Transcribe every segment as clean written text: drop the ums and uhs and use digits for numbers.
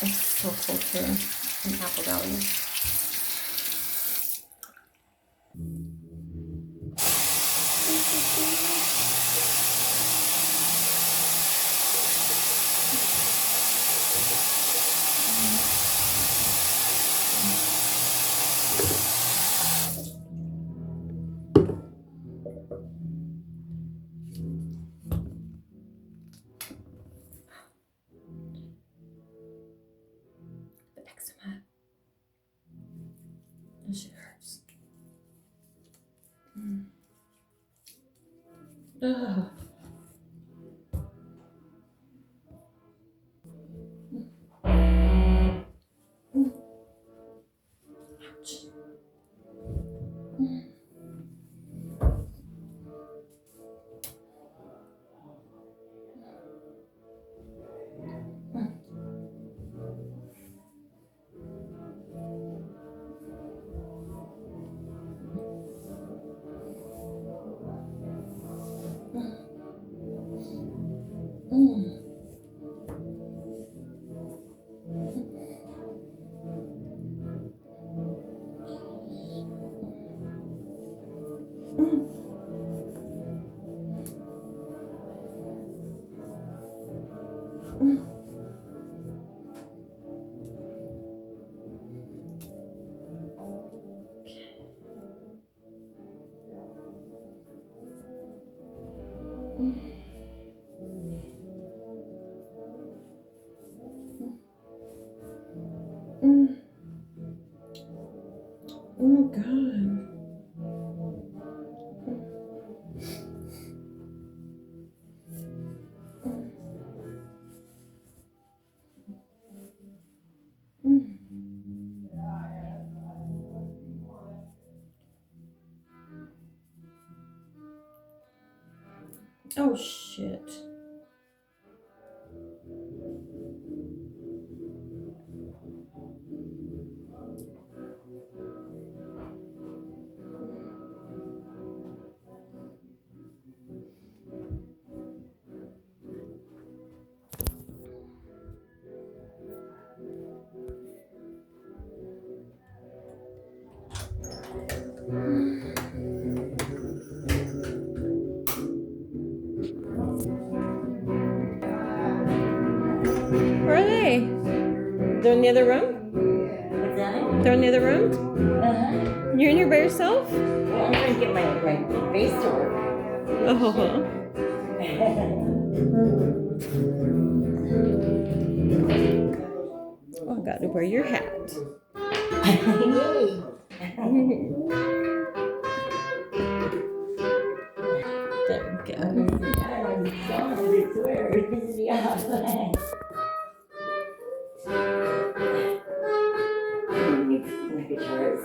It's so cold here in Apple Valley. The eczema. This shit hurts. Ugh. Ouch. Oh God. Oh shit. Where are they? They're in the other room? What's that? They're in the other room? Uh-huh. You're in here by yourself? Well, I'm trying to get my face to work. Oh. Oh, I gotta wear your hat. Yay! There we go. I'm sorry, I swear, it pisses me off. Look at yours.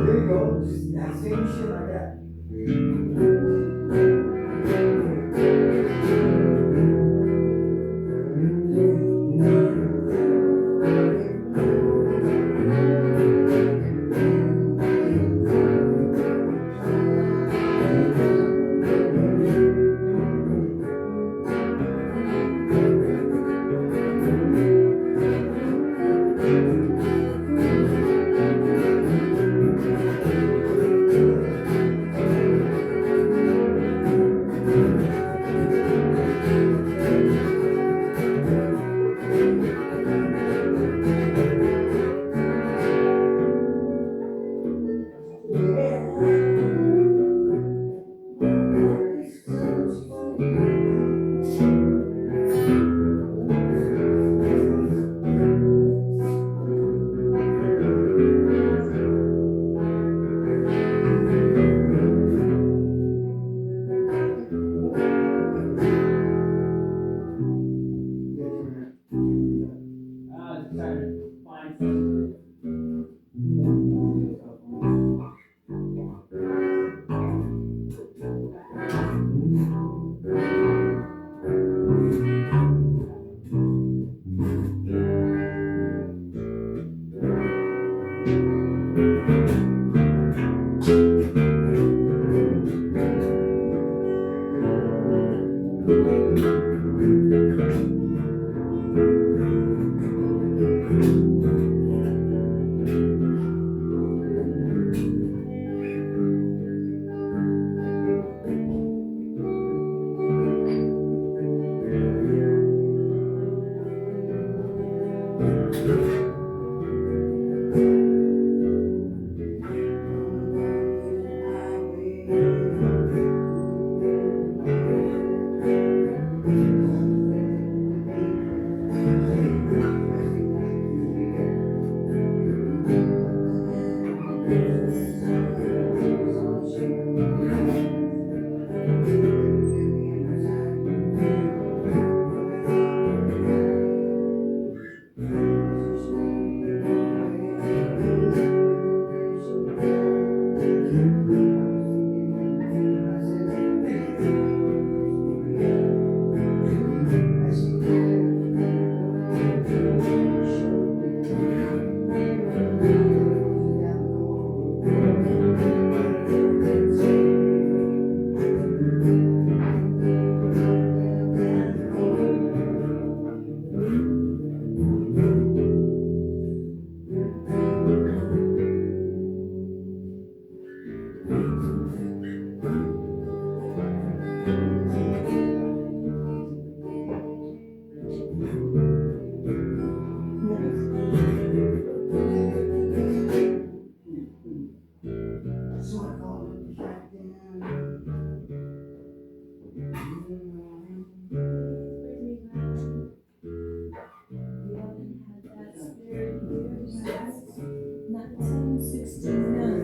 There you go. Just that same shit like that.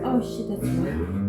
Oh shit, that's right.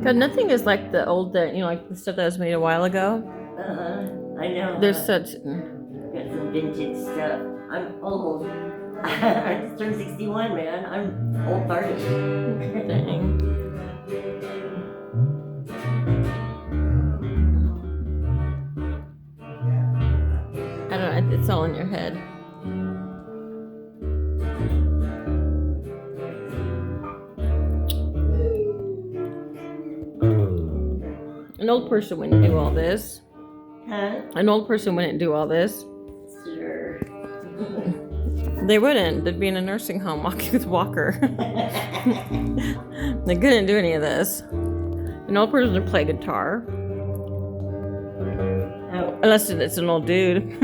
God, nothing is like the old, like the stuff that was made a while ago. I know. There's such. Got some vintage stuff. I'm almost. I just turned 61, man. I'm old farted. Dang. I don't know. It's all in your head. An old person wouldn't do all this. Huh? An old person wouldn't do all this. Sure. They wouldn't. They'd be in a nursing home walking with Walker. They couldn't do any of this. An old person would play guitar. Oh. Unless it's an old dude.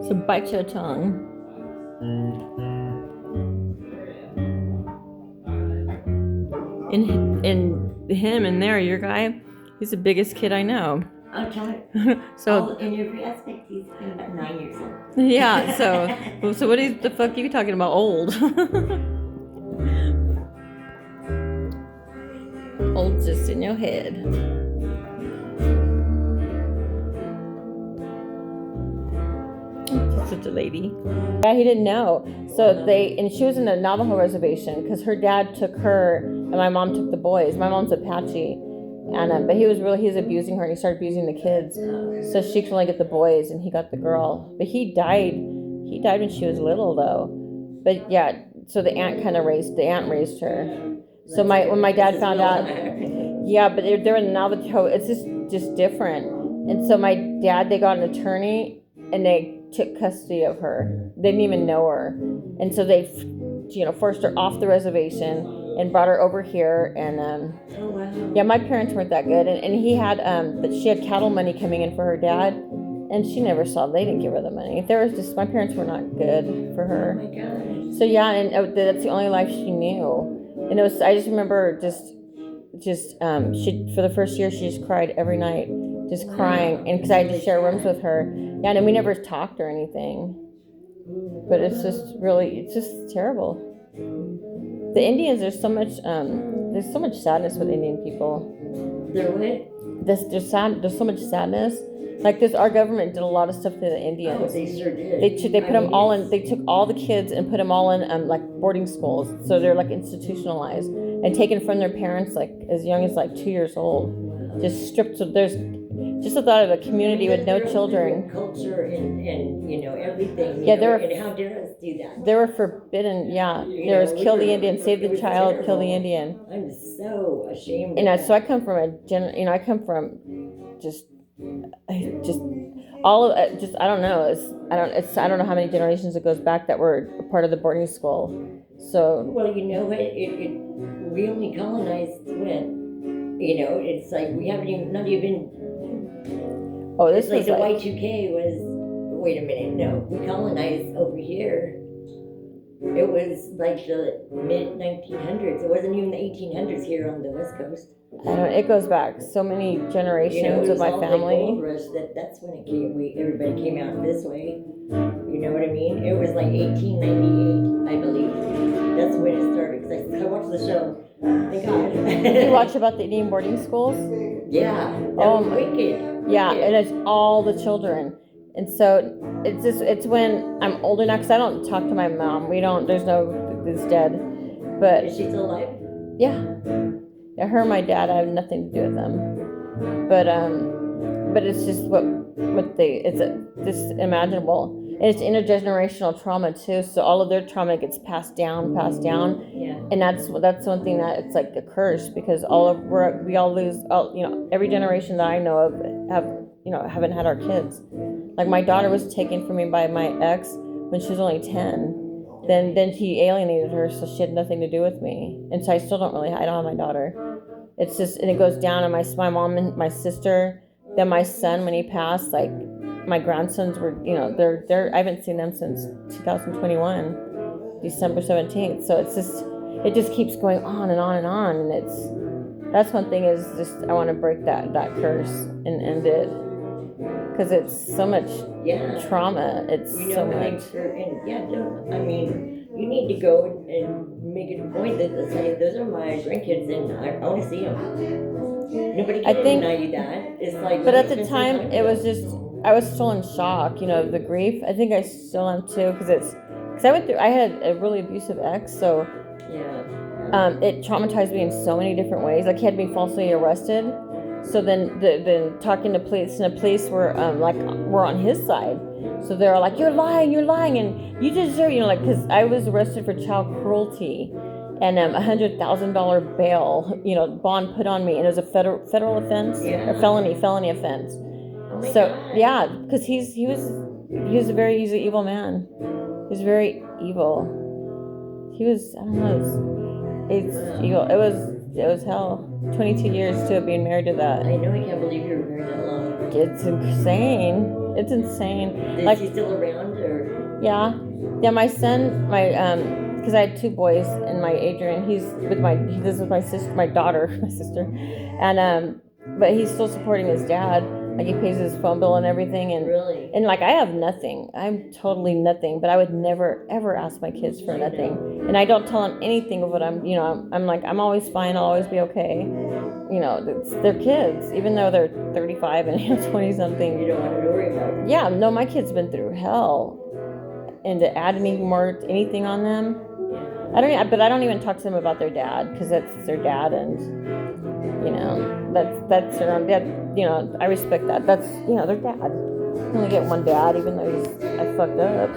So bite your tongue. And him and there, your guy, he's the biggest kid I know. Okay. So in every aspect, he's been about 9 years old. yeah, so what the fuck are you talking about old? Old just in your head. Such a lady. Yeah, he didn't know. So and she was in the Navajo reservation because her dad took her and my mom took the boys. My mom's Apache. And but he's abusing her and he started abusing the kids. So she could only get the boys and he got the girl. But he died when she was little though. But yeah, so the aunt raised her. So when my dad found out, yeah, but they're in Navajo, it's just different. And so my dad, they got an attorney and they took custody of her. They didn't even know her. And so they, forced her off the reservation and brought her over here. And yeah, my parents weren't that good. And he had, but she had cattle money coming in for her dad. And she never saw, they didn't give her the money. My parents were not good for her. Oh my gosh. So yeah, and that's the only life she knew. And I just remember she, for the first year, she just cried every night, just crying. And because I had to share rooms with her. Yeah, and we never talked or anything. But it's just terrible. The Indians, there's so much sadness with Indian people. There what? There's so much sadness. Like this, our government did a lot of stuff to the Indians. Oh, they sure did. They put them all in. They took all the kids and put them all in like boarding schools, so they're like institutionalized and taken from their parents like as young as like 2 years old. Just stripped. So there's just the thought of a community with no children. Culture and everything. Yeah, and how dare us do that? They were forbidden. Yeah, there was kill the Indian, save the child, kill the Indian. I'm so ashamed. And so I come from just all of it. Just I don't know. I don't know how many generations it goes back that were a part of the boarding school. So well, you know what? We only colonized when. It's like we haven't even. Oh, this it's was like the Y2K was. Wait a minute, no, we colonized over here. It was like the mid 1900s. It wasn't even the 1800s here on the West Coast. I don't. It goes back so many generations You know, it of was my all the family. gold rush. That's when it came. Everybody came out this way. You know what I mean? It was like 1898, I believe. That's when it started. Because I watched the show. Thank God. Did you watch about the Indian boarding schools? Yeah. That Oh was my- wicked. Yeah, Wicked. and it's all the children. And so it's when I'm older now, because I don't talk to my mom. There's no, it's dead. But Is she still alive? yeah, her and my dad, I have nothing to do with them. But it's just just imaginable. And it's intergenerational trauma too. So all of their trauma gets passed down. Yeah. And that's one thing that it's like a curse, because we all lose, every generation that I know of haven't had our kids. Like my daughter was taken from me by my ex when she was only 10. Then he alienated her, so she had nothing to do with me. And so I don't have my daughter. It's just, and it goes down, and my mom and my sister, then my son, when he passed, like my grandsons were, I haven't seen them since 2021, December 17th. So it just keeps going on and on and on. And that's one thing is just, I want to break that curse and end it. Because it's so much trauma. It's so much. I mean, you need to go and make it a point that say, those are my grandkids and I want to see them. Nobody can deny you that. It's like. But at the time, it was just, I was still in shock, the grief. I think I still am too, because I had a really abusive ex, so. Yeah. It traumatized me in so many different ways. Like he had me falsely arrested. So then talking to police, and the police were were on his side. So they're like, you're lying, and you deserve, because I was arrested for child cruelty, and $100,000 bail, bond put on me, and it was a federal offense, or felony offense. Oh So God. yeah, because he was a very evil man. He was very evil. He was, I don't know, it's evil. It was hell. 22 years too of being married to that. I know, I can't believe you were married that long. It's insane. It's insane. Is he still around or? Yeah, my son, because I had two boys, and my Adrian, he lives with my sister, my daughter, my sister, and but he's still supporting his dad. Like he pays his phone bill and everything, and Really? and like I have nothing. I'm totally nothing. But I would never ever ask my kids for nothing, and I don't tell them anything of what I'm. I'm like, I'm always fine. I'll always be okay. They're kids, even though they're 35 and 20 something. You don't want to worry about it. Yeah, no, my kid's been through hell, and to add anything on them, I don't even talk to them about their dad, because that's their dad, and that's their own dad. I respect that. That's their dad. You only get one dad, even though I fucked up.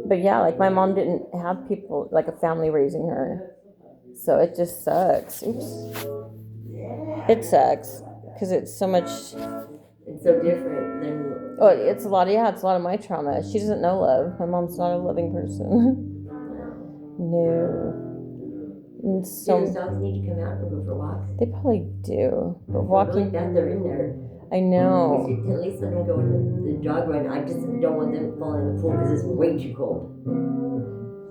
But yeah, like my mom didn't have people, like a family raising her, so it just sucks. Oops. It sucks because it's so much. It's so different than. Oh, it's a lot of my trauma. She doesn't know love. My mom's not a loving person. No. And So those dogs need to come out and go for walks. They probably do. But Really walking, bad they're in there. I know. We should at least let them go in the jog run. I just don't want them falling in the pool because it's way too cold.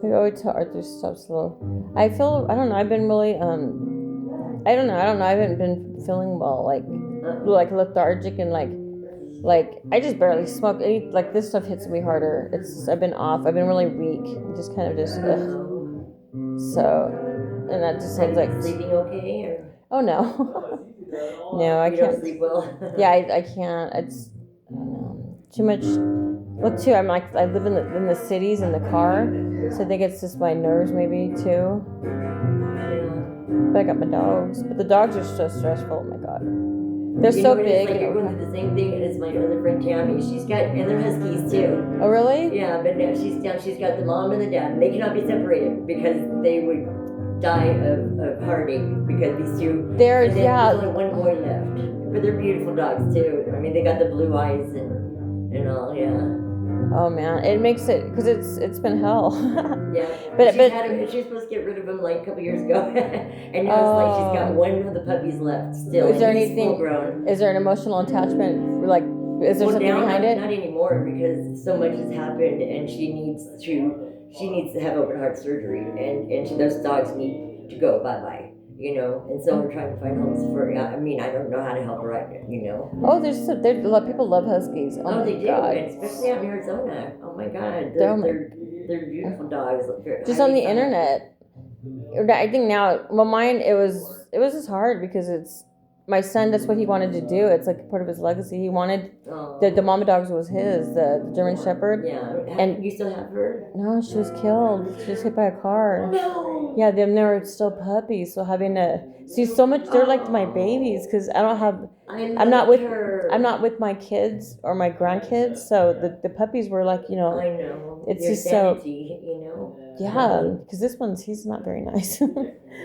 We always tell Arthur to stop slow. I don't know. I've been really I don't know. I haven't been feeling well. Like lethargic and like I just barely smoke. Like this stuff hits me harder. I've been off. I've been really weak. Just kind of just. So. And that just sounds like sleeping okay or? Oh no, no, I you can't don't sleep well. Yeah, I can't. It's I don't know, too much. Well, too, I'm like I live in the cities in the car, so I think it's just my nerves maybe too. But I got my dogs, but the dogs are so stressful. Oh my god, they're so big. Like you're going through the same thing as my other friend Tammy. And they're huskies too. Oh really? Yeah, but now she's got the mom and the dad, and they cannot be separated because they would die of heartache because these two. There's only one boy left, but they're beautiful dogs too. I mean, they got the blue eyes and all. Yeah. Oh man, it makes it because it's been hell. Yeah. But she was supposed to get rid of him like a couple years ago, and now it's like she's got one of the puppies left still. Is there and he's anything? Full grown. Is there an emotional attachment like Is there something now, behind it? Not anymore, because so much has happened, and she needs to have open heart surgery, and those dogs need to go bye. And so we're trying to find homes for. I mean, I don't know how to help her right now. Oh, there's a lot of people love huskies. Oh, my they do, God. and especially out in Arizona. Oh my God, they're beautiful dogs. Just on the internet. I think now, well, mine it was just hard because it's my son. That's what he wanted to do. It's like part of his legacy. He wanted the mama dogs was his, the German Shepherd. Yeah, and you still have her? No, she was killed. She was hit by a car. No. Yeah, they were still puppies, so having to see so much. They're like my babies because I don't have. I'm not with my kids or my grandkids, so the puppies were like I know. It's Your just sanity, Yeah, because he's not very nice.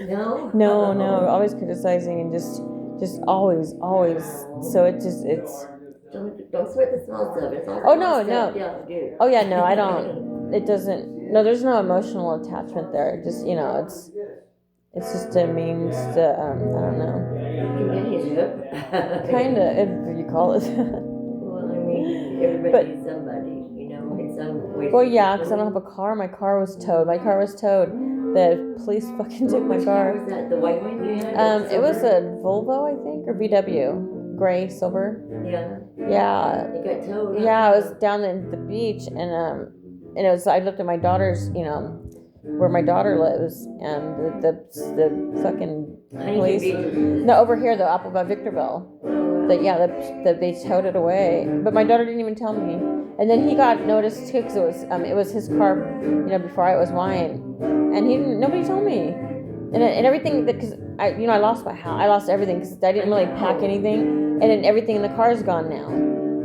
No. No, always criticizing and just always. So it's. Don't sweat the small stuff. It's all No. Dude. Oh yeah, no, I don't. It doesn't. No, there's no emotional attachment there. It just it's just a means to I don't know. Companionship. Kinda, if you call it. Well, I mean, everybody needs somebody, in some way. Well, yeah, because I don't have a car. My car was towed. The police fucking took my car. Was that the white one you had? It was a Volvo, I think, or VW, gray, silver. Yeah. Yeah. It got towed. Yeah, I was down at the beach, and it was. I looked at my daughter's, where my daughter lives, and the fucking police. No, over here, the Apple by Victorville. They towed it away, but my daughter didn't even tell me. And then he got noticed too, because it was his car, before it was mine, and nobody told me, and everything because I lost my house, I lost everything because I didn't really pack anything, and then everything in the car is gone now,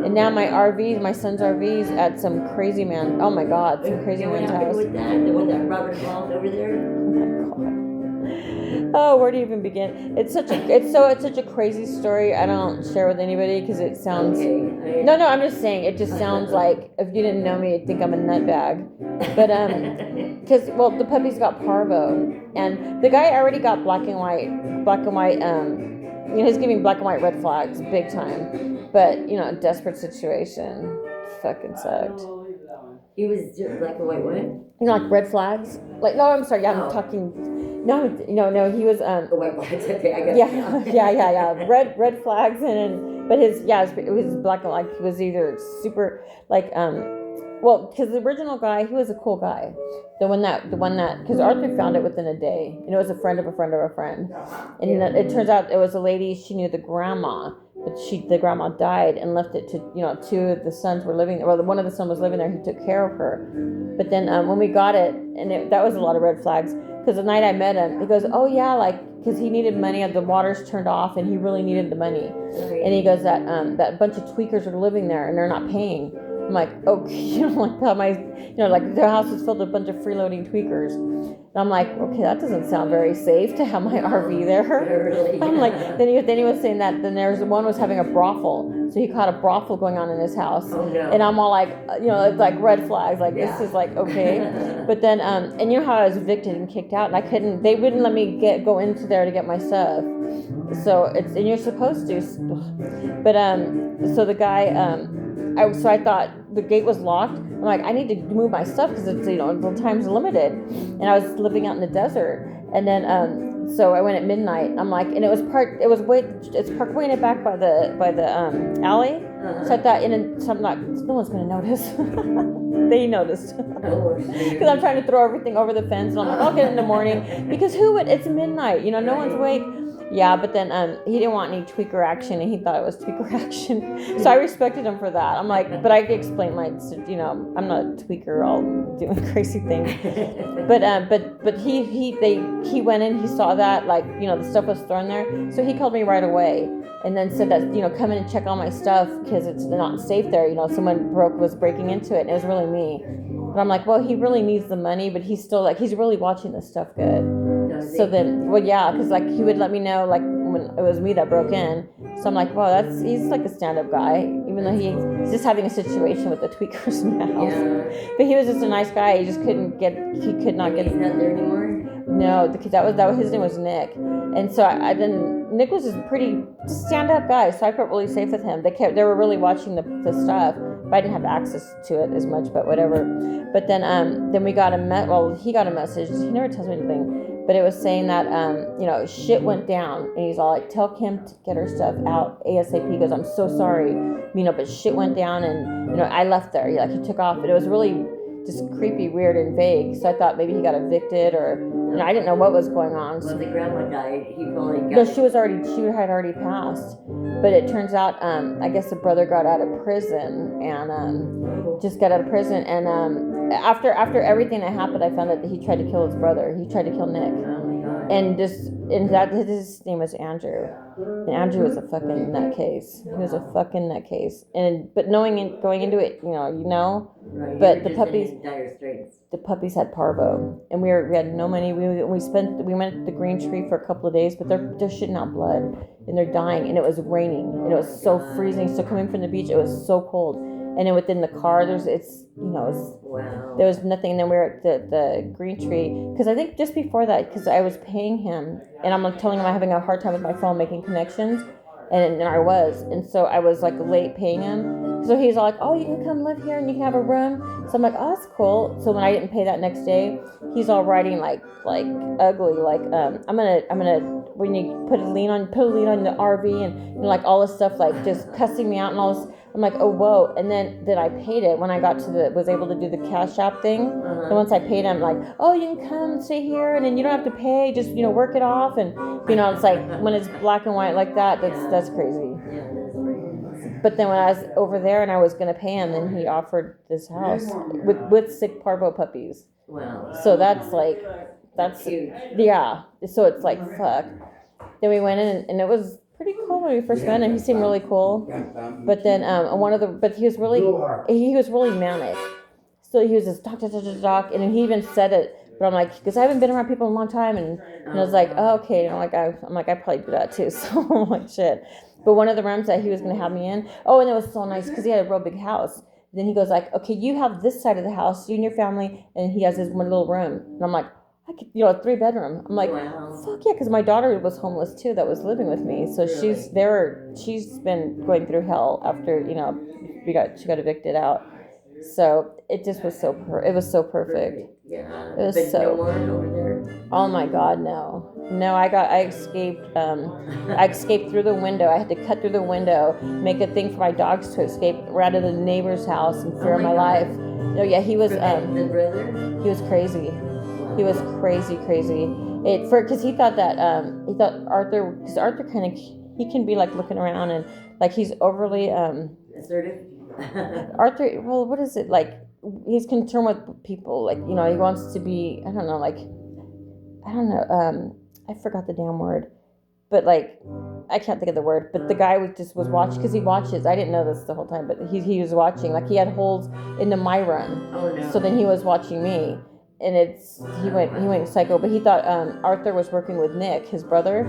and now my son's RV's at some crazy man. Oh my God, some crazy man's house. With that? The one that Robert involved over there. Oh, where do you even begin? It's such a crazy story. I don't share with anybody because it sounds. Okay. No, I'm just saying it just sounds like if you didn't know me, you'd think I'm a nutbag. But because the puppies got parvo, and the guy already got black and white. He's giving black and white red flags big time. But desperate situation, fucking sucked. He was just black and white what? Like red flags. Like no, I'm sorry. Yeah, I'm talking. No, he was white flags. Okay, I guess. Yeah. Red flags but it was black and white. He was either super because the original guy, he was a cool guy. The one that because Arthur found it within a day, and it was a friend of a friend of a friend, and it turns out it was a lady. She knew the grandma, but the grandma died and left it to two of the sons were living there. Well, one of the sons was living there. He took care of her, but then when we got it, and that was a lot of red flags. Because the night I met him, he goes, oh yeah, because he needed money, the water's turned off, and he really needed the money. And he goes, that bunch of tweakers are living there, and they're not paying. I'm like, okay, their house is filled with a bunch of freeloading tweakers. And I'm like, okay, that doesn't sound very safe to have my RV there. I'm like, then he was saying that then one was having a brothel, so he caught a brothel going on in his house. Oh, no. And I'm all like, it's like red flags, this is like okay. But then, and you know how I was evicted and kicked out, and they wouldn't let me go into there to get my stuff. So and you're supposed to, but so the guy, so I thought the gate was locked. I'm like, I need to move my stuff because it's the time's limited, and I was living out in the desert. And then so I went at midnight. I'm like, and it's parked way in the back by the alley. So I thought, no one's gonna notice. They noticed because I'm trying to throw everything over the fence, and I'm like, I'll get it in the morning because it's midnight. No one's awake. Yeah, but then he didn't want any tweaker action, and he thought it was tweaker action. So I respected him for that. I'm like, but I explained I'm not a tweaker, all doing crazy things. But he went in, he saw that the stuff was thrown there, so he called me right away, and then said that come in and check all my stuff because it's not safe there. Someone was breaking into it, and it was really me. But I'm like, well, he really needs the money, but he's still he's really watching this stuff good. So then, because he would let me know when it was me that broke in. So I'm like, wow, he's like a stand-up guy, even though he's just having a situation with the tweakers in the house. Yeah. But he was just a nice guy. He just could not get. He's not there anymore. No, because that was his name was Nick, and so I didn't. Nick was just pretty just stand up guy, so I felt really safe with him. They were really watching the stuff, but I didn't have access to it as much. But whatever. But then we got he got a message. He never tells me anything, but it was saying that shit went down, and he's all like, tell Kim to get her stuff out ASAP. He goes, I'm so sorry, but shit went down, and I left there. Like he took off, but it was really just creepy, weird, and vague. So I thought maybe he got evicted, or I didn't know what was going on. When the grandma died, he probably got. No, she had already passed. But it turns out, I guess the brother got out of prison and just got out of prison. And after everything that happened, I found out that he tried to kill his brother. He tried to kill Nick. Oh my God. And his name was Andrew. And Andrew was a fucking nutcase. He was a fucking nutcase. But going into it, Right. But the puppies. In dire straits. The puppies had parvo, and we had no money. We went to the Green Tree for a couple of days, but they're shitting out blood and they're dying, and it was raining and it was so freezing. So coming from the beach, it was so cold, and then within the car, Wow. there was nothing. And then we were at the Green Tree because I think just before that, because I was paying him, and I'm like telling him I'm having a hard time with my phone making connections, and I was, and so I was like late paying him. So he's all like, oh, you can come live here and you can have a room. So I'm like, oh, that's cool. So when I didn't pay that next day, he's all writing like ugly, like I'm gonna when you put a lien on the RV and like all this stuff, like just cussing me out and all this. I'm like, oh whoa. And then I paid it when I got was able to do the Cash App thing. And once I paid him, like, oh, you can come and stay here, and then you don't have to pay, just work it off. And it's like when it's black and white like that, that's crazy. Yeah, that's right. But then when I was over there and I was gonna pay him, then he offered this house with sick parvo puppies. Wow. So that's huge. yeah. So it's like fuck. Then we went in and it was pretty cool when we first met him. He seemed really cool. But then but he was really manic. So he was just talk, and he even said it. But I'm like, because I haven't been around people in a long time, and I was like, oh, okay. And I'm like, I probably do that too. So I'm like, shit. But one of the rooms that he was going to have me in, and it was so nice because he had a real big house. Then he goes like, okay, you have this side of the house, you and your family, and he has his one little room. And I'm like, I could, a 3-bedroom. I'm like, wow. Fuck yeah, because my daughter was homeless too, that was living with me. So Really? she's been going through hell after, she got evicted out. So it just was it was so perfect. Yeah. It was but so. no one over there. Oh my God, no. I escaped. I escaped through the window. I had to cut through the window, make a thing for my dogs to escape right out of the neighbor's house in fear of my life. No, yeah, he was. The brother. He was crazy. He was crazy. Because he thought that Arthur, because Arthur kind of, he can be like looking around and like he's overly Assertive. Arthur. Well, what is it like? He's concerned with people. Like he wants to be. I don't know. I forgot the damn word, but like I can't think of the word. But the guy was watching because he watches. I didn't know this the whole time, but he was watching. Like he had holes into my room. Oh no. So then he was watching me. And he went psycho, but he thought Arthur was working with Nick, his brother,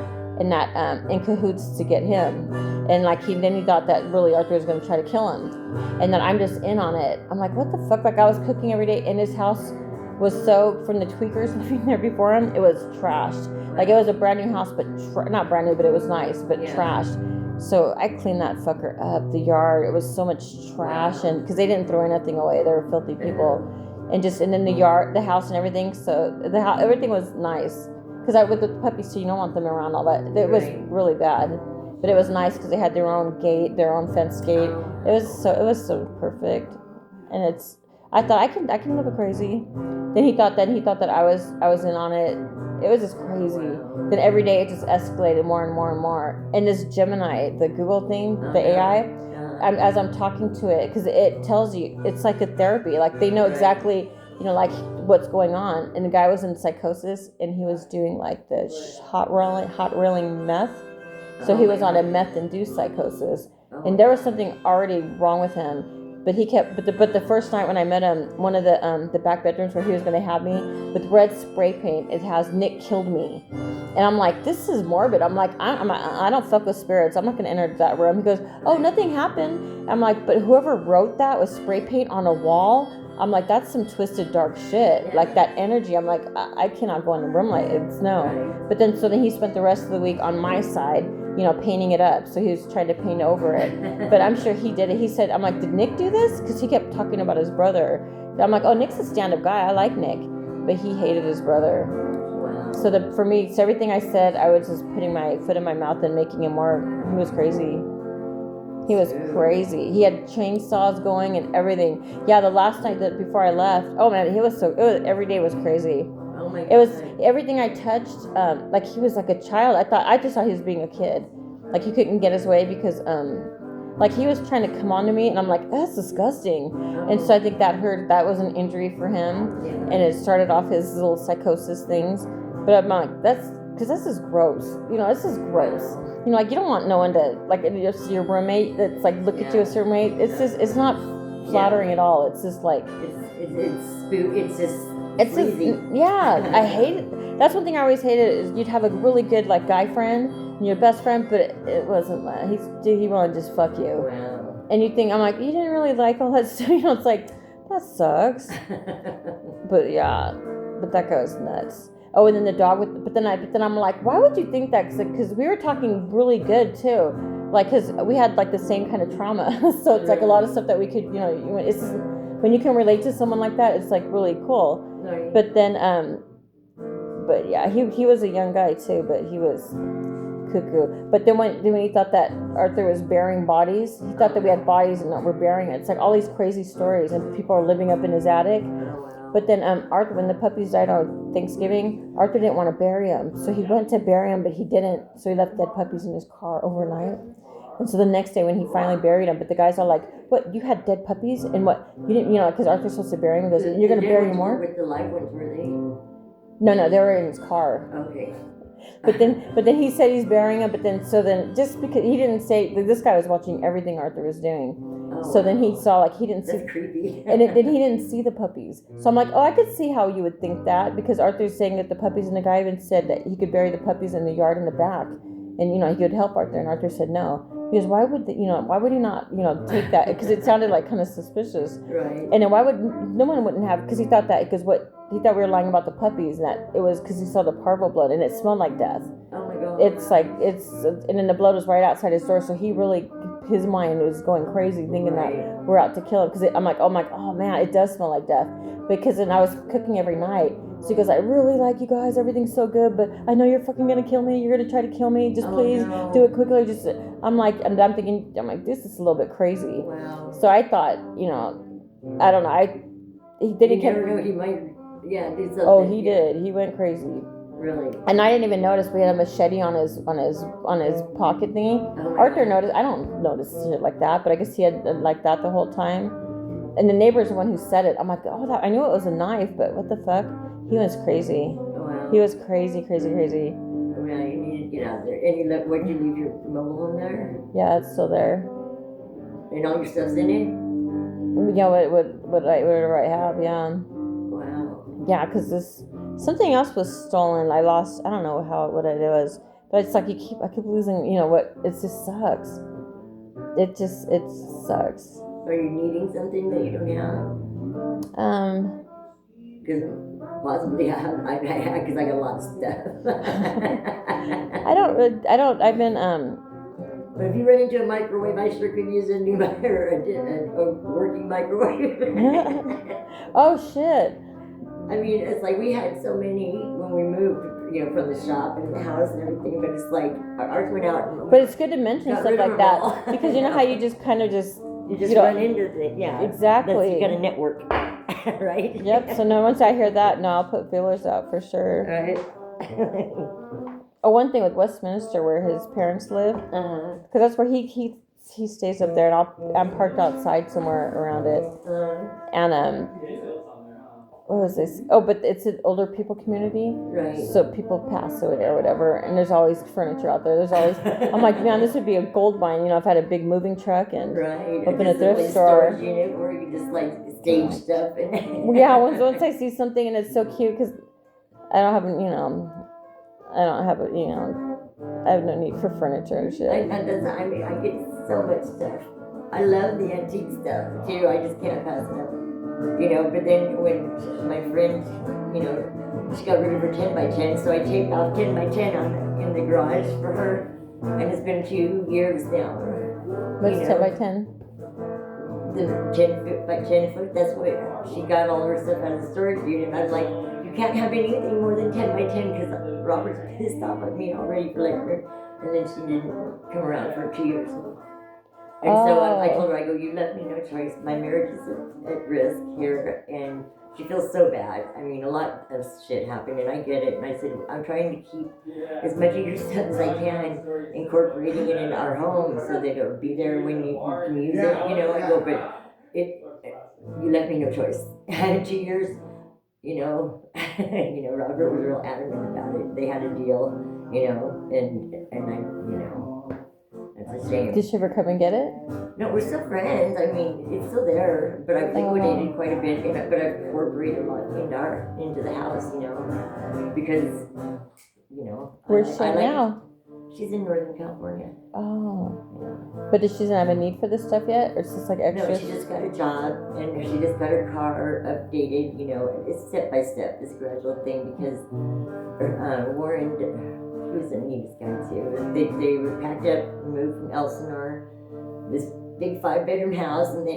and that in cahoots to get him, and like he thought that really Arthur was going to try to kill him, and then I'm just in on it. I'm like, what the fuck? Like I was cooking every day, and his house was so from the tweakers living there before him, it was trashed. Like it was a brand new house, but not brand new, but it was nice, but trashed. So I cleaned that fucker up. The yard, it was so much trash, and because they didn't throw anything away, they were filthy people. And then the yard, the house, and everything. So the house, everything was nice. Because with the puppies too, you don't want them around all that. It was really bad, but it was nice because they had their own gate, their own fence gate. It was so perfect. And I thought I can live a crazy. Then he thought that I was in on it. It was just crazy. Then every day it just escalated more and more and more. And this Gemini, the Google thing, the AI. As I'm talking to it, because it tells you, it's like a therapy. Like they know exactly, like what's going on. And the guy was in psychosis, and he was doing like the hot railing meth. So he was on a meth-induced psychosis, and there was something already wrong with him. But he kept. But the first night when I met him, one of the back bedrooms where he was going to have me with red spray paint, it has Nick killed me, and I'm like, this is morbid. I'm like, I don't fuck with spirits. I'm not going to enter that room. He goes, oh, nothing happened. I'm like, but whoever wrote that with spray paint on a wall, I'm like, that's some twisted dark shit. Like that energy. I'm like, I cannot go in the room like it's no. Right. But then so then he spent the rest of the week on my side, you know, painting it up. So he was trying to paint over it. But I'm sure he did it. He said, I'm like, did Nick do this? Because he kept talking about his brother. I'm like, oh, Nick's a stand-up guy. I like Nick. But he hated his brother. Wow. So for me, so everything I said, I was just putting my foot in my mouth and making him more. He was crazy. He was crazy. He had chainsaws going and everything. Yeah, the last night before I left, oh man, every day was crazy. Oh my God. It was everything I touched. Like he was like a child. I just thought he was being a kid. Like he couldn't get his way because like he was trying to come on to me, and I'm like, that's disgusting. And so I think that was an injury for him, and it started off his little psychosis things. But I'm like, that's because this is gross. You know, this is gross. You know, like you don't want no one to like just your roommate that's like look at you as your roommate. It's not flattering at all. It's just like it's sleazy. Yeah, I hate it. That's one thing I always hated is you'd have a really good like guy friend and your best friend, but it wasn't that. He wanted to just fuck you. Wow. And you think, I'm like, you didn't really like all that stuff. You know, it's like, that sucks. But yeah, but that goes nuts. Oh, and then the dog but then I'm like, why would you think that? Because we were talking really good too. Like, because we had like the same kind of trauma. So it's like a lot of stuff that we could, you know, it's just, when you can relate to someone like that, it's like really cool. Right. But then, but yeah, he was a young guy too, but he was cuckoo. But then when he thought that Arthur was burying bodies, he thought that we had bodies and that we're burying it. It's like all these crazy stories, and people are living up in his attic. But then Arthur, when the puppies died on Thanksgiving, Arthur didn't want to bury them, so he went to bury them, but he didn't. So he left dead puppies in his car overnight. And so the next day when he finally buried them, but the guys are like, "What? You had dead puppies? And what? You didn't? You know, because Arthur's supposed to bury them. He goes, you're gonna bury more?" With the live ones, were they? No, they were in his car. Okay. But then he said he's burying them. But then just because he didn't say, this guy was watching everything Arthur was doing. Oh, So then he saw like he didn't see. That's creepy. And then he didn't see the puppies. So I'm like, oh, I could see how you would think that, because Arthur's saying that the puppies, and the guy even said that he could bury the puppies in the yard in the back, and you know he could help Arthur. And Arthur said no. He goes, why would he not take that? Because it sounded like kind of suspicious. Right. And then no one wouldn't have, because he thought that he thought we were lying about the puppies, and that it was because he saw the parvo blood and it smelled like death. Oh my God. And then the blood was right outside his door, so his mind was going crazy thinking that we're out to kill him. Because I'm like, oh man, it does smell like death. Because then I was cooking every night. So he goes, I really like you guys, everything's so good, but I know you're fucking gonna kill me. You're gonna try to kill me. Just please do it quickly. I'm thinking, this is a little bit crazy. Wow. So I thought, I don't know. You never know, he might, do something. Oh, he did. He went crazy. Really? And I didn't even notice we had a machete on his pocket thingy. Arthur noticed. I don't notice shit like that, but I guess he had like that the whole time. And the neighbor's the one who said it. I'm like, I knew it was a knife, but what the fuck? He was crazy. Wow. He was crazy, crazy, crazy. Well, you need to get out there. And what, did you leave your mobile home there? Yeah, it's still there. And all your stuff's in it? Yeah, whatever I have, yeah. Wow. Yeah, because something else was stolen. I lost. I don't know what it was, but it's like I keep losing. It just sucks. It sucks. Are you needing something that you don't have? Because possibly I have, because I got a lot of stuff. I don't. I've been But if you run into a microwave, I sure could use a working microwave. Oh shit. I mean, it's like we had so many when we moved, from the shop and the house and everything, but it's like ours went out. But it's good to mention stuff like that, because you know how you just kind of you run into things. Yeah, exactly. You got a network, right? Yep. So now once I hear that, I'll put feelers out for sure. Right. Oh, one thing with Westminster, where his parents live, because that's where he stays up there, and I'm parked outside somewhere around it, and what was this? Oh, but it's an older people community. Right. So people pass away or whatever, and there's always furniture out there. There's always, I'm like, man, this would be a gold mine, if I had a big moving truck and open a thrift store. Storage unit where you just like stage stuff. Yeah, once I see something and it's so cute, because I have no need for furniture and shit. I get so much stuff. I love the antique stuff too. I just can't pass it up. You know, but then when my friend, you know, she got rid of her 10 by 10, so I taped off 10 by 10 in the garage for her, and it's been 2 years now. What's 10 by 10? The 10 foot by 10 foot, that's what she got all her stuff out of the storage unit. I was like, you can't have anything more than 10 by 10 because Robert's pissed off at me already for letting her. And then she didn't come around for 2 years. And so I told her, I go, you left me no choice. My marriage is at risk here. And she feels so bad. I mean, a lot of shit happened, and I get it. And I said, I'm trying to keep as much of your stuff as I can, incorporating it in our home so that it'll be there when you can use it. You know, I go, but you left me no choice. 2 years, you know, Robert was real adamant about it. They had a deal, you know, and I, you know. It's a shame. Did she ever come and get it? No, we're still friends. I mean, it's still there, but I've liquidated quite a bit, but I've incorporated a lot into the house, you know, because, you know. Where's she now? She's in Northern California. Oh. But does she not have a need for this stuff yet? Or it's just like extra? No, she just got a job, and she just got her car updated, you know. It's step by step, this gradual thing, because Warren... He was the neatest guy too. They were packed up and moved from Elsinore, this big 5-bedroom house, and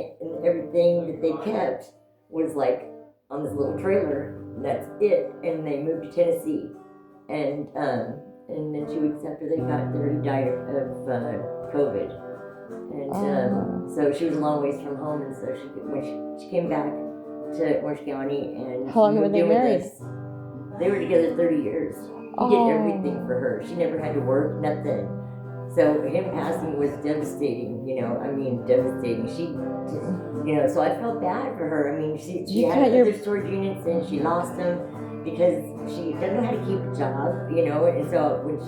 everything that they kept was like on this little trailer. And that's it. And they moved to Tennessee, and then 2 weeks after they got there, he died of COVID. And so she was a long ways from home, and so when she came back to Orange County, and how long were they married? They were together 30 years. He did everything for her. She never had to work, nothing. So him passing was devastating, you know. I mean, devastating. She, you know, so I felt bad for her. I mean, she had other storage units and she lost them because she doesn't know how to keep a job, you know. And so when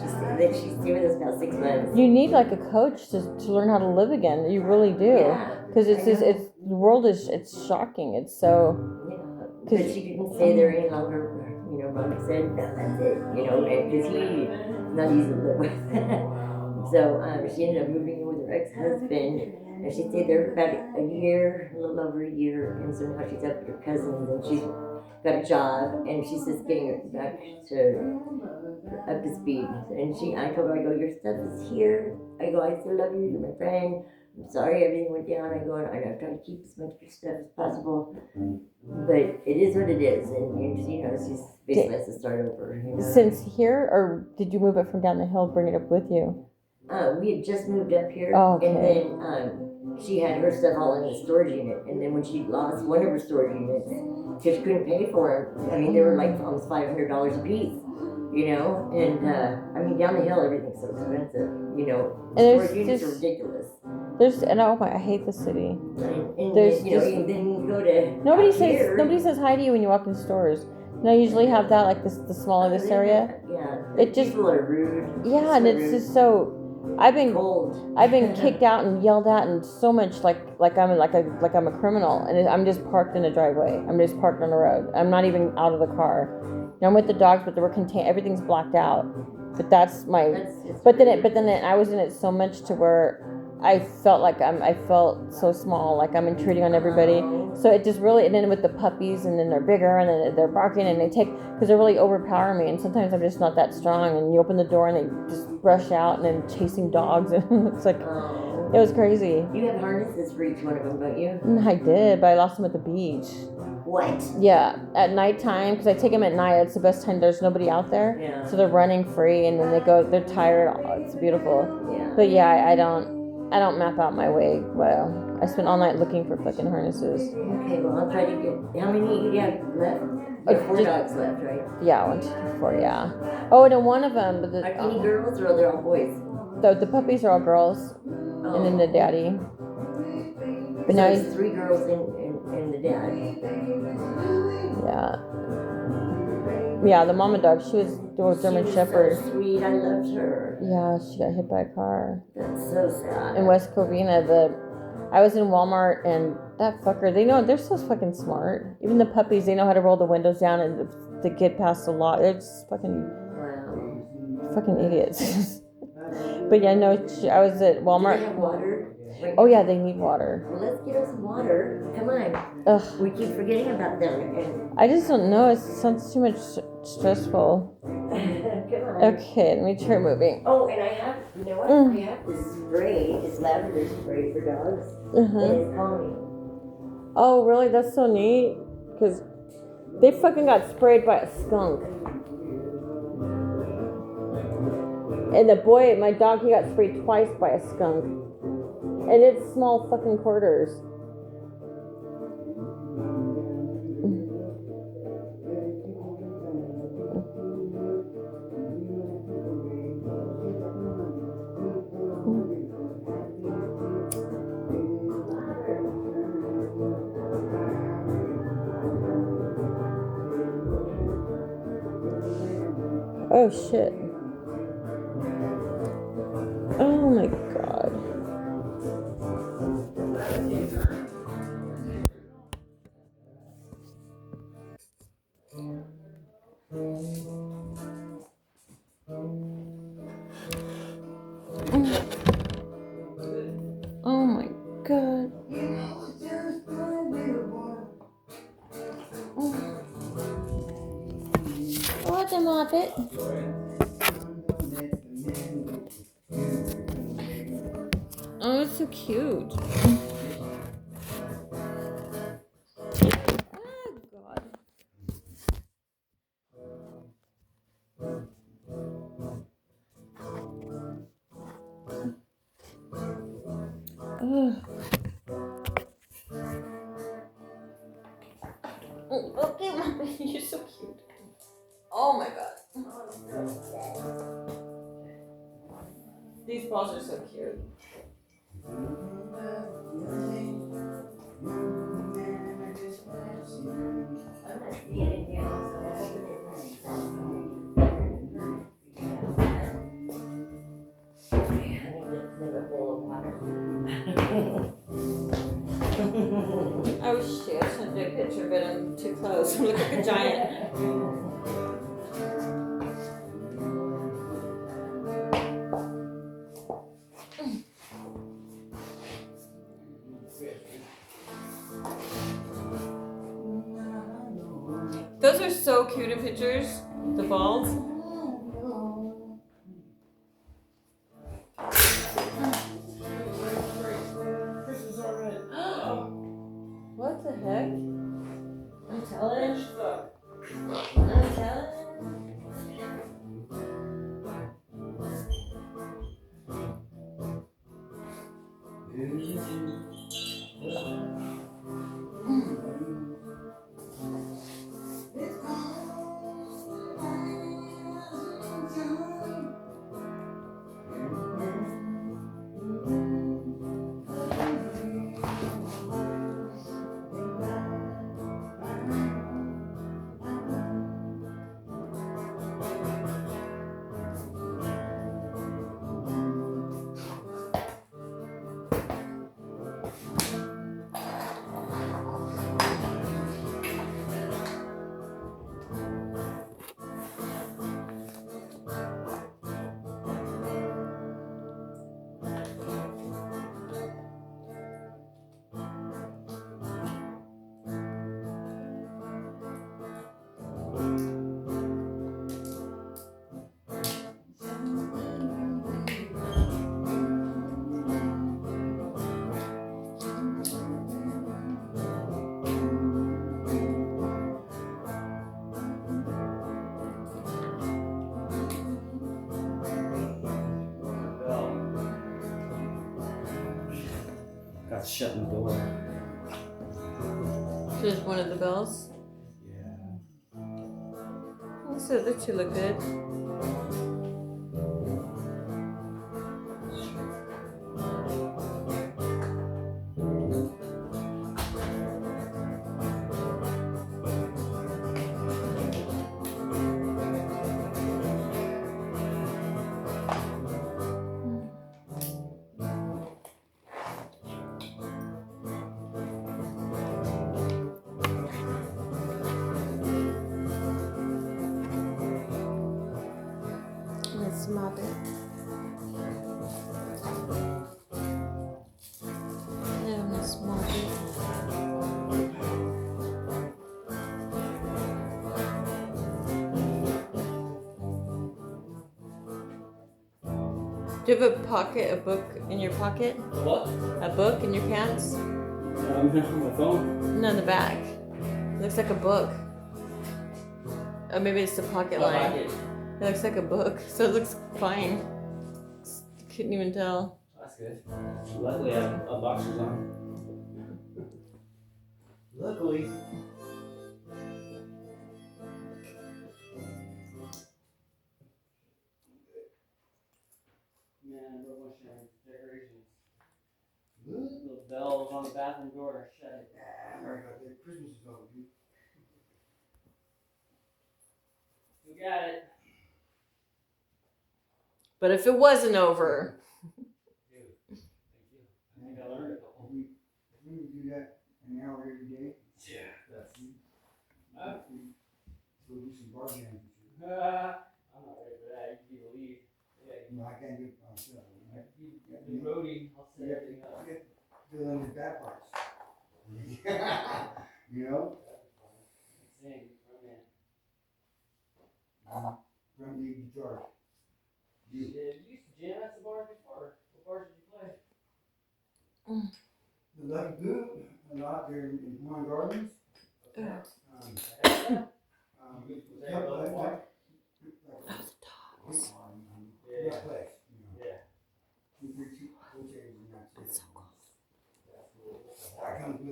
she stayed with us about 6 months. You need like a coach to learn how to live again. You really do. Because the world is, it's shocking. It's so. Yeah. But she couldn't stay there any longer. You know, Robert said, no, that's it, you know, because he's not easy to live with. So she ended up moving in with her ex-husband, and she stayed there for about a year, a little over a year, and so now she's up with her cousins, and she's got a job, and she's just getting back up to speed. And I told her, I go, your stuff is here. I go, I still love you, you're my friend. I'm sorry everything went down. I go, and I'm trying to keep as much of your stuff as possible. But it is what it is, and you know, she's basically has to start over. You know? Since here, or did you move it from down the hill, bring it up with you? We had just moved up here, okay. And then she had her stuff all in the storage unit, and then when she lost one of her storage units, because she couldn't pay for them, I mean, they were like almost $500 a piece, you know, and I mean, down the hill, everything's so expensive, you know, storage units are ridiculous. I hate the city. And then you go to nobody says hi to you when you walk in stores. And I usually have that like the smaller this area. Yeah. People are rude. Yeah, and it's just so. I've been cold. I've been kicked out and yelled at and so much like I'm a criminal, and I'm just parked in a driveway. I'm just parked on the road. I'm not even out of the car. And I'm with the dogs, but everything's blacked out. But that's my. But then I was in it so much to where. I felt so small, like I'm intruding on everybody. So it just really, and then with the puppies, and then they're bigger, and then they're barking, and because they really overpower me, and sometimes I'm just not that strong, and you open the door, and they just rush out, and then chasing dogs, and it's like, it was crazy. You have harnesses for each one of them, don't you? I did, but I lost them at the beach. What? Yeah, at nighttime, because I take them at night. It's the best time. There's nobody out there, yeah. So they're running free, and then they're tired. Oh, it's beautiful. Yeah. But yeah, I don't map out my way well. I spent all night looking for fucking harnesses. Okay, well, I'll try to get... How many do you have left? You have 4 dogs left, right? Yeah, 1, 2, 3, 4, yeah. Oh, and then one of them... Are any girls, or are they all boys? The puppies are all girls. Oh. And then the daddy. But so now there's 3 girls and the dad. Yeah. Yeah, the mama dog, she was the German Shepherd. So sweet, I loved her. Yeah, she got hit by a car. That's so sad. In West Covina, I was in Walmart, and that fucker, they're so fucking smart. Even the puppies, they know how to roll the windows down and to get past the lot. They're just fucking idiots. But yeah, no, I was at Walmart. Do they have water? Wait, Oh yeah, they need water. well, let's get us some water. Come on. Ugh. We keep forgetting about them. And I just don't know. It sounds too much stressful. come on. Okay, let me try moving. Oh, and I have, you know what? I have this spray, this lavender spray for dogs. And it's calming. Oh, really? That's so neat. Because they fucking got sprayed by a skunk. And the boy, my dog, he got sprayed twice by a skunk. And it's small fucking quarters. Oh shit. Oh my god. Oh my god. Oh, the Muppet. Oh, it's so cute. Oh, God. Ugh. Okay, Muppet, you're so cute. Oh my god. These balls are so cute. Oh shit, I sent you a picture, but I'm too close. I look like a giant. Those are so cute in pictures, the balls. What the heck? I'm telling. I'm telling. Got shutting the door. Just one of the bells. Yeah. So the two look good. Let's mop it. small bit. Do you have a book in your pocket? What? A book in your pants? On my phone. No, in the back. It looks like a book. Oh, maybe it's the pocket line. It looks like a book, so it looks fine. Couldn't even tell. That's good. Luckily, I have boxers on. Luckily. Man, I love my decorations. Little bells on the bathroom door. Shut it. Yeah, I already got that. Christmas is over, dude. You got it. But if it wasn't over, Thank you. I think I learned a couple. If we do that an hour every day, Yeah. That's. we'll do some bar jams. I'm not ready for that. You can believe. Yeah. No, I can't do it myself. The roadie, I'll set everything up. Fill in the bad parts. You know? Sing, From the guitar. You used to jam at the bar before. What bars did you play? The Lucky Boot, a lot there in Hawaiian Gardens.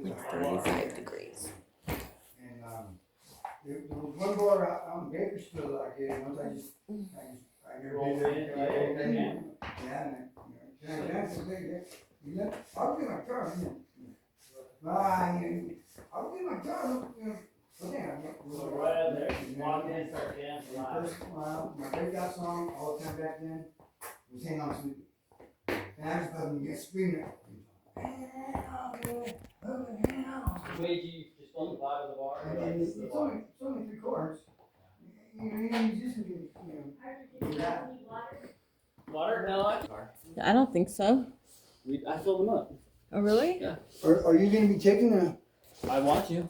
like 35 degrees. And there was one bar out in Bakersfield I did once. I never Rolled been in, there. Yeah, and can I dance a bit? You know, I'll get my car. I'll get my car. But then So right out there, walk in, start dancing live. my breakout song all the time back then was Hang On Sweetie. And I just fucking get screaming. Wait, you just felt the vibe of the bar? And it's only 3 chords. You just yeah. Water? No, I don't think so. I filled them up. Oh, really? Yeah. Are you gonna be taking a? I want you.